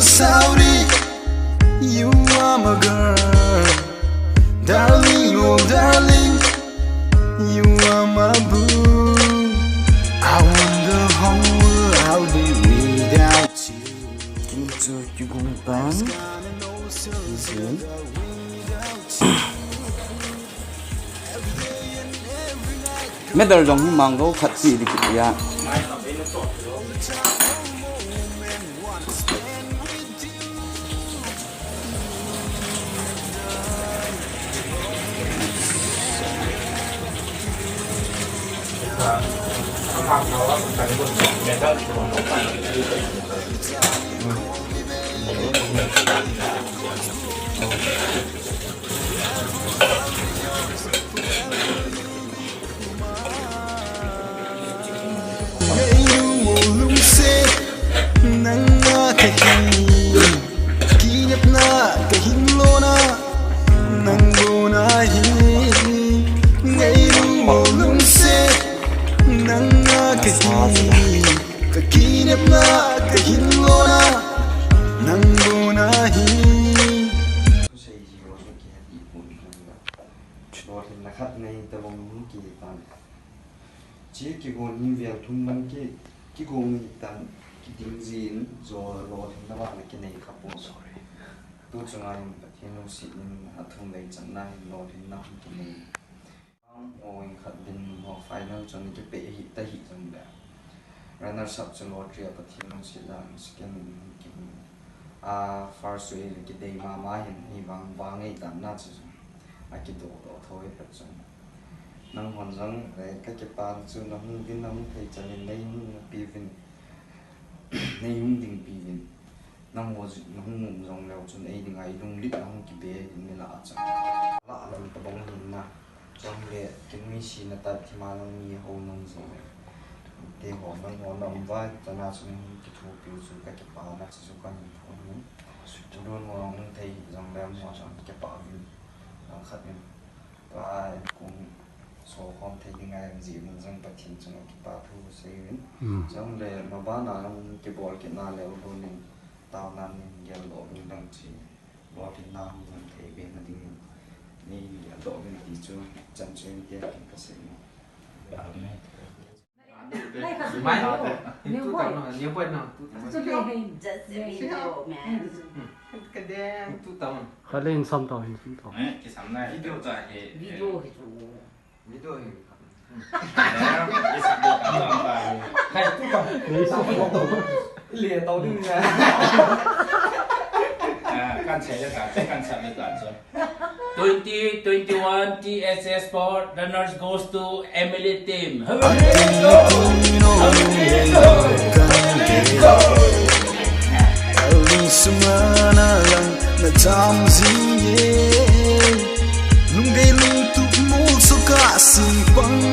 Saudi, you are my girl, darling, oh darling, you are my boo. I wonder how I'll be without you. Cho chú cũng bán mấy đời dòng mang gấu thật gì thì kìa ya chỉ cái gòn như việc thun mang cái gòn như tan cái tiếng zin rồi lo thì nó bảo là cái này khắp bốn rồi tôi cho ngay thì nó xịn hạt thun này chẳng nay lo thì nó cái này ôi khát đến họ phải nó cho nên cái bể hít tay hít trong đó rồi nó sắp cho lo chuyện và thì nó sẽ làm scan cái first way là cái day mà hiện vàng vàng ấy tạm nát chứ cái đồ đó thôi phải chăng năng hoàn rằng các cái bàn chú nó không tin năng thấy cho nên đây pivin này không đình pivin năng vô nó không ngủ rong leo cho nên đi ngay đông lít nó không kịp bé nên là chẳng lạ là mình tập bóng hình na trong lệ cái mi xì là ta thì mà nó nhiều hơn năng rồi để họ nó nằm vai cho nên chúng cái thu biểu chú các cái bàn là chú quan niệm thôi nữa chúng luôn mà không thấy rong leo mà chẳng cái bàn nó khác nhau và cũng số con thấy những ngày gì mình rằng bật hiện trong cái bà thu xây trong để mà bán là cái bộ cái nào leo luôn nên tao làm nên giờ lộ mình đang chỉ bỏ thì nào mình thấy bên là thì nên lộ mình thì chưa chân chuyên kia cái sự mai nếu quên nào cái đen tu tâm hay lên xong tàu cái sắm này video tại video hình cái sắm được cảm ơn bà hay tu tâm lấy xong tàu lìa tàu đi ra can chế được cả can sắm được cả rồi 2021 TSS Sport runners goes to Emly team. Sumana lang na tamziye lung gay lung tu mo so ka sing pang